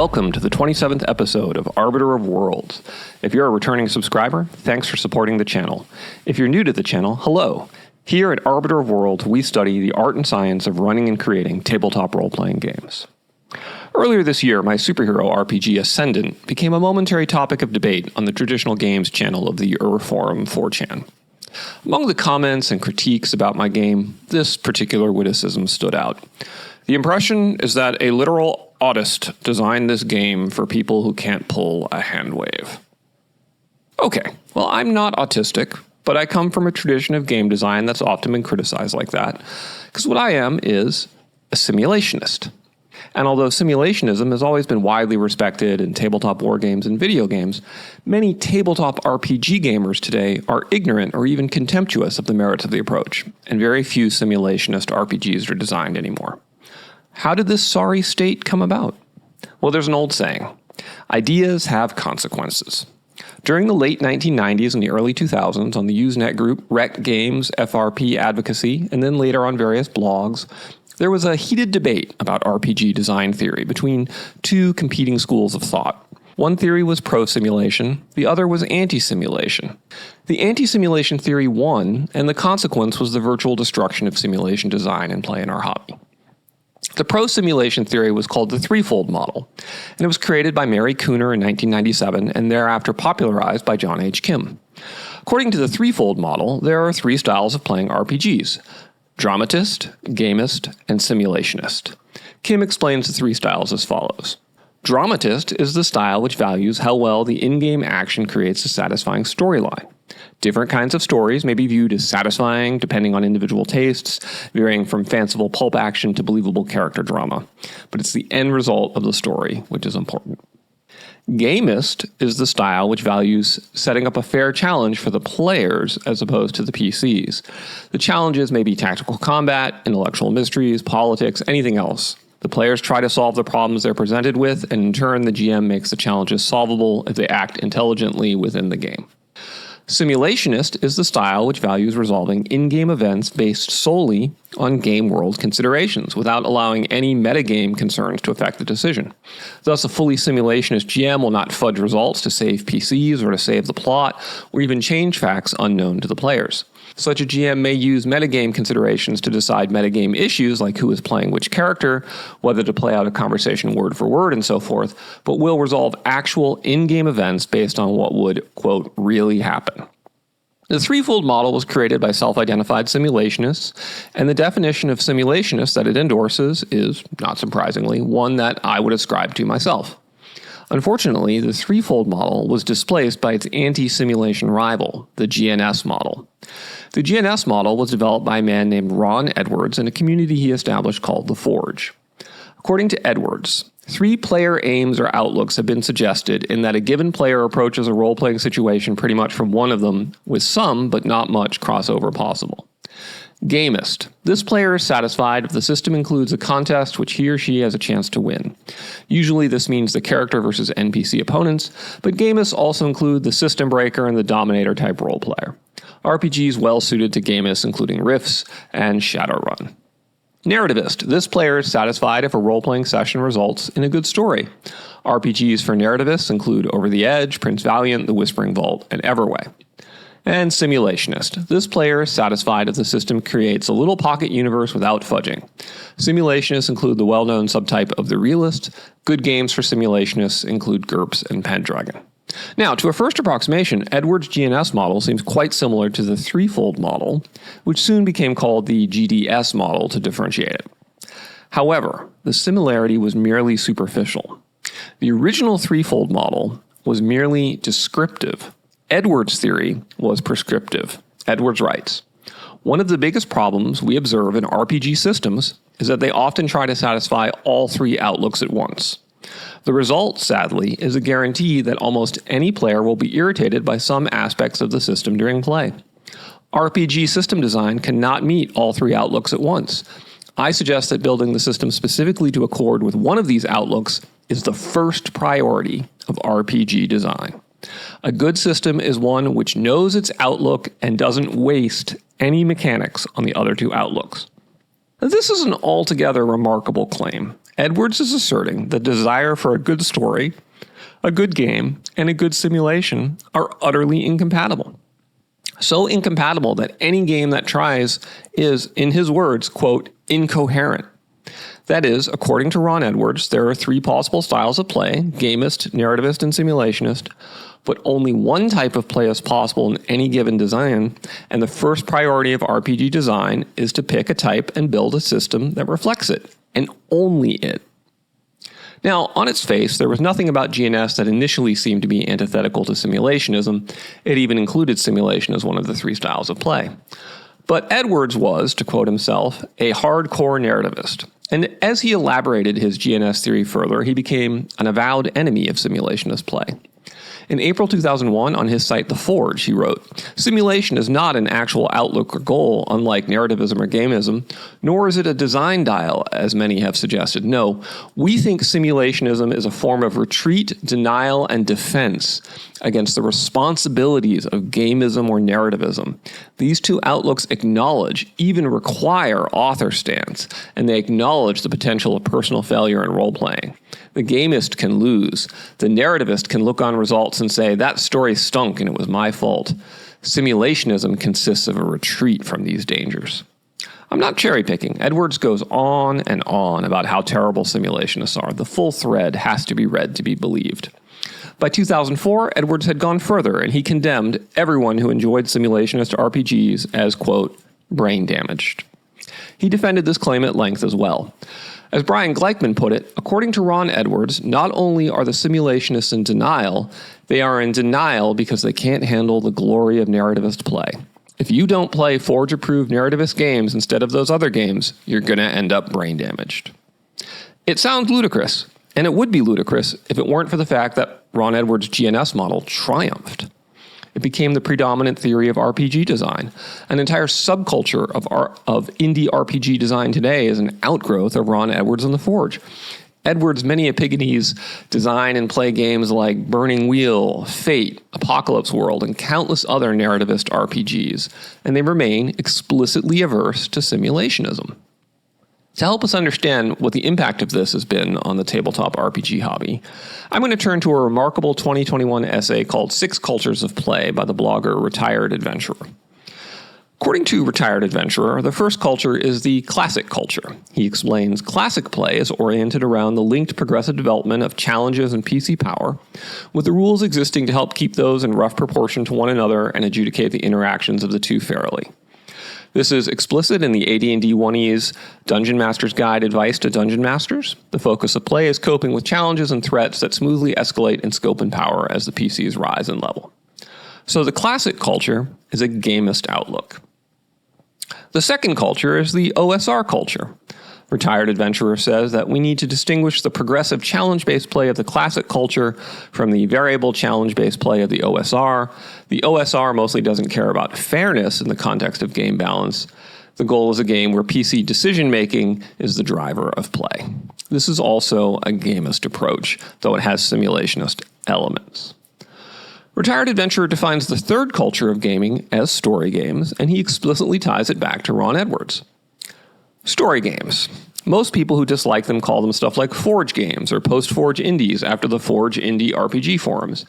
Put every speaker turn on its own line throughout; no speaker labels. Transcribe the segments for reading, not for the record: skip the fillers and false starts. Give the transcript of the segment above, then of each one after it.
Welcome to the 27th episode of Arbiter of Worlds. If you're a returning subscriber, thanks for supporting the channel. If you're new to the channel, hello. Here at Arbiter of Worlds, we study the art and science of running and creating tabletop role-playing games. Earlier this year, my superhero RPG Ascendant became a momentary topic of debate on the traditional games channel of the forum 4chan. Among the comments and critiques about my game, this particular witticism stood out. The impression is that a literal autist designed this game for people who can't pull a hand wave. Okay, well, I'm not autistic, but I come from a tradition of game design that's often been criticized like that, because what I am is a simulationist. And although simulationism has always been widely respected in tabletop war games and video games, many tabletop RPG gamers today are ignorant or even contemptuous of the merits of the approach, and very few simulationist RPGs are designed anymore. How did this sorry state come about? Well, there's an old saying, ideas have consequences. During the late 1990s and the early 2000s on the Usenet group Rec Games FRP Advocacy, and then later on various blogs, there was a heated debate about RPG design theory between two competing schools of thought. One theory was pro-simulation, the other was anti-simulation. The anti-simulation theory won, and the consequence was the virtual destruction of simulation design and play in our hobby. The pro-simulation theory was called the threefold model, and it was created by Mary Cooner in 1997 and thereafter popularized by John H. Kim. According to the threefold model, there are three styles of playing RPGs: dramatist, gamist, and simulationist. Kim explains the three styles as follows. Dramatist is the style which values how well the in-game action creates a satisfying storyline. Different kinds of stories may be viewed as satisfying depending on individual tastes, varying from fanciful pulp action to believable character drama. But it's the end result of the story which is important. Gamist is the style which values setting up a fair challenge for the players as opposed to the PCs. The challenges may be tactical combat, intellectual mysteries, politics, anything else. The players try to solve the problems they're presented with, and in turn the GM makes the challenges solvable if they act intelligently within the game. Simulationist is the style which values resolving in-game events based solely on game world considerations, without allowing any metagame concerns to affect the decision. Thus, a fully simulationist GM will not fudge results to save PCs or to save the plot, or even change facts unknown to the players. Such a GM may use metagame considerations to decide metagame issues like who is playing which character, whether to play out a conversation word for word, and so forth, but will resolve actual in-game events based on what would, quote, really happen. The threefold model was created by self-identified simulationists, and the definition of simulationist that it endorses is, not surprisingly, one that I would ascribe to myself. Unfortunately, the threefold model was displaced by its anti-simulation rival, the GNS model. The GNS model was developed by a man named Ron Edwards in a community he established called The Forge. According to Edwards, three player aims or outlooks have been suggested in that a given player approaches a role-playing situation pretty much from one of them, with some, but not much, crossover possible. Gamist. This player is satisfied if the system includes a contest which he or she has a chance to win. Usually this means the character versus NPC opponents, but gamists also include the system breaker and the dominator type role player. RPGs well suited to gamists including Rifts and Shadowrun. Narrativist. This player is satisfied if a role-playing session results in a good story. RPGs for narrativists include Over the Edge, Prince Valiant, The Whispering Vault, and Everway. And simulationist. This player is satisfied if the system creates a little pocket universe without fudging. Simulationists include the well-known subtype of the realist. Good games for simulationists include GURPS and Pendragon. Now, to a first approximation, Edwards' GNS model seems quite similar to the threefold model, which soon became called the GDS model to differentiate it. However, the similarity was merely superficial. The original threefold model was merely descriptive. Edwards' theory was prescriptive. Edwards writes, "One of the biggest problems we observe in RPG systems is that they often try to satisfy all three outlooks at once. The result, sadly, is a guarantee that almost any player will be irritated by some aspects of the system during play. RPG system design cannot meet all three outlooks at once. I suggest that building the system specifically to accord with one of these outlooks is the first priority of RPG design. A good system is one which knows its outlook and doesn't waste any mechanics on the other two outlooks." This is an altogether remarkable claim, Edwards is asserting the desire for a good story, a good game, and a good simulation are utterly incompatible. So incompatible that any game that tries is, in his words, quote, incoherent. That is, according to Ron Edwards, there are three possible styles of play, gamist, narrativist, and simulationist, but only one type of play is possible in any given design, and the first priority of RPG design is to pick a type and build a system that reflects it, and only it. Now, on its face, there was nothing about GNS that initially seemed to be antithetical to simulationism. It even included simulation as one of the three styles of play. But Edwards was, to quote himself, a hardcore narrativist. And as he elaborated his GNS theory further, he became an avowed enemy of simulationist play. In April 2001, on his site The Forge, he wrote, "Simulation is not an actual outlook or goal, unlike narrativism or gamism, nor is it a design dial, as many have suggested. No, we think simulationism is a form of retreat, denial, and defense against the responsibilities of gamism or narrativism. These two outlooks acknowledge, even require, author stance, and they acknowledge the potential of personal failure in role-playing. The gamist can lose. The narrativist can look on results and say, that story stunk and it was my fault. Simulationism consists of a retreat from these dangers." I'm not cherry-picking. Edwards goes on and on about how terrible simulationists are. The full thread has to be read to be believed. By 2004, Edwards had gone further, and he condemned everyone who enjoyed simulationist RPGs as, quote, brain damaged. He defended this claim at length as well. As Brian Gleichman put it, according to Ron Edwards, not only are the simulationists in denial, they are in denial because they can't handle the glory of narrativist play. If you don't play Forge-approved narrativist games instead of those other games, you're going to end up brain damaged. It sounds ludicrous, and it would be ludicrous if it weren't for the fact that Ron Edwards' GNS model triumphed. It became the predominant theory of RPG design. An entire subculture of indie RPG design today is an outgrowth of Ron Edwards and The Forge. Edwards' many epigones design and play games like Burning Wheel, Fate, Apocalypse World, and countless other narrativist RPGs, and they remain explicitly averse to simulationism. To help us understand what the impact of this has been on the tabletop RPG hobby, I'm going to turn to a remarkable 2021 essay called 6 Cultures of Play by the blogger Retired Adventurer. According to Retired Adventurer, the first culture is the classic culture. He explains classic play is oriented around the linked progressive development of challenges and PC power, with the rules existing to help keep those in rough proportion to one another and adjudicate the interactions of the two fairly. This is explicit in the AD&D 1E's Dungeon Master's Guide Advice to Dungeon Masters. The focus of play is coping with challenges and threats that smoothly escalate in scope and power as the PCs rise in level. So the classic culture is a gamist outlook. The second culture is the OSR culture. Retired Adventurer says that we need to distinguish the progressive challenge-based play of the classic culture from the variable challenge-based play of the OSR. The OSR mostly doesn't care about fairness in the context of game balance. The goal is a game where PC decision-making is the driver of play. This is also a gamist approach, though it has simulationist elements. Retired Adventurer defines the third culture of gaming as story games, and he explicitly ties it back to Ron Edwards. Story games. Most people who dislike them call them stuff like Forge games or post-Forge indies after the Forge indie RPG forums.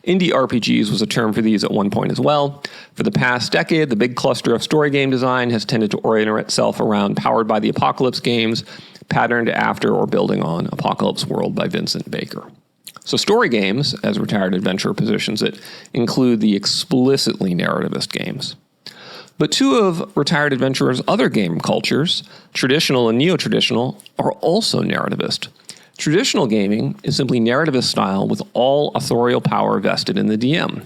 Indie RPGs was a term for these at one point as well. For the past decade, the big cluster of story game design has tended to orient itself around Powered by the Apocalypse games, patterned after or building on Apocalypse World by Vincent Baker. So story games, as Retired Adventurer positions it, include the explicitly narrativist games. But two of Retired Adventurer's other game cultures, traditional and neo-traditional, are also narrativist. Traditional gaming is simply narrativist style with all authorial power vested in the DM.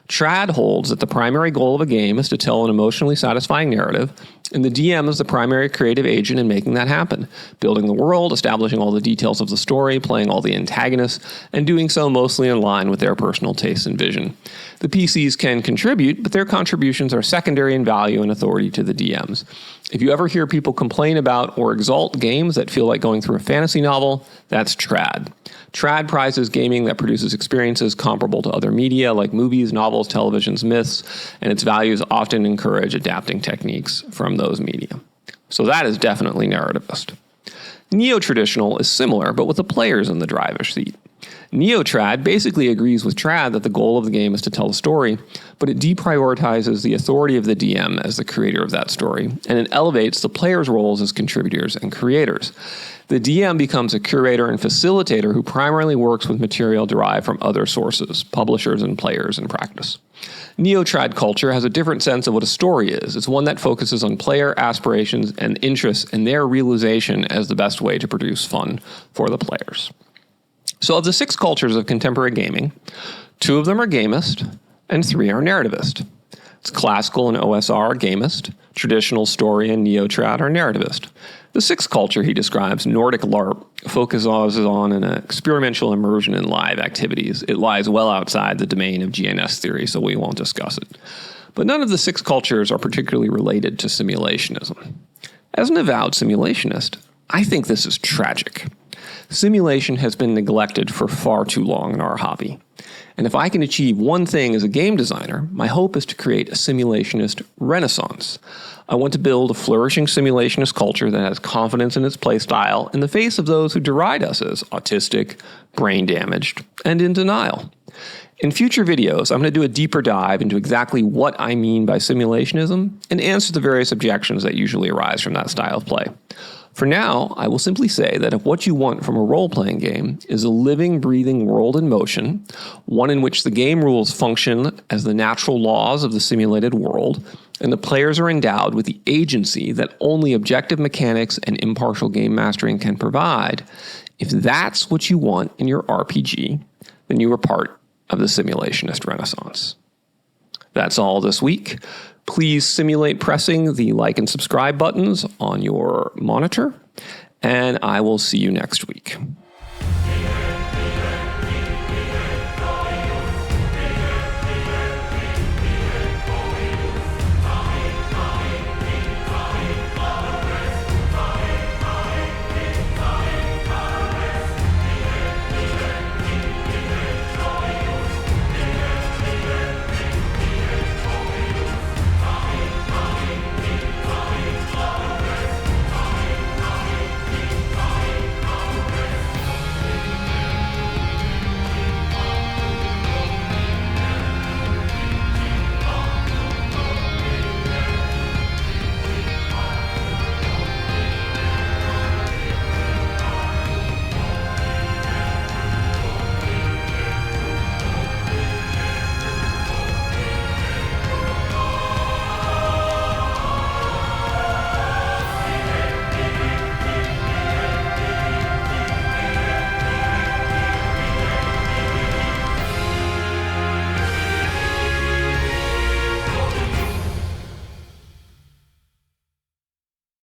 Trad holds that the primary goal of a game is to tell an emotionally satisfying narrative, and the DM is the primary creative agent in making that happen, building the world, establishing all the details of the story, playing all the antagonists, and doing so mostly in line with their personal tastes and vision. The PCs can contribute, but their contributions are secondary in value and authority to the DMs. If you ever hear people complain about or exalt games that feel like going through a fantasy novel, that's Trad. Trad prizes gaming that produces experiences comparable to other media like movies, novels, televisions, myths, and its values often encourage adapting techniques from those media. So that is definitely narrativist. Neo-traditional is similar, but with the players in the driver's seat. Neo-trad basically agrees with trad that the goal of the game is to tell a story, but it deprioritizes the authority of the DM as the creator of that story, and it elevates the players' roles as contributors and creators. The DM becomes a curator and facilitator who primarily works with material derived from other sources, publishers and players in practice. Neo-trad culture has a different sense of what a story is. It's one that focuses on player aspirations and interests and their realization as the best way to produce fun for the players. So of the 6 cultures of contemporary gaming, 2 of them are gamist and 3 are narrativist. It's classical and OSR are gamist, traditional story and neo-trad are narrativist. The 6th culture he describes, Nordic LARP, focuses on an experimental immersion in live activities. It lies well outside the domain of GNS theory, so we won't discuss it. But none of the 6 cultures are particularly related to simulationism. As an avowed simulationist, I think this is tragic. Simulation has been neglected for far too long in our hobby. And if I can achieve one thing as a game designer, my hope is to create a simulationist renaissance. I want to build a flourishing simulationist culture that has confidence in its playstyle in the face of those who deride us as autistic, brain damaged, and in denial. In future videos, I'm going to do a deeper dive into exactly what I mean by simulationism and answer the various objections that usually arise from that style of play. For now, I will simply say that if what you want from a role-playing game is a living, breathing world in motion, one in which the game rules function as the natural laws of the simulated world, and the players are endowed with the agency that only objective mechanics and impartial game mastering can provide, if that's what you want in your RPG, then you are part of the simulationist renaissance. That's all this week. Please simulate pressing the like and subscribe buttons on your monitor, and I will see you next week.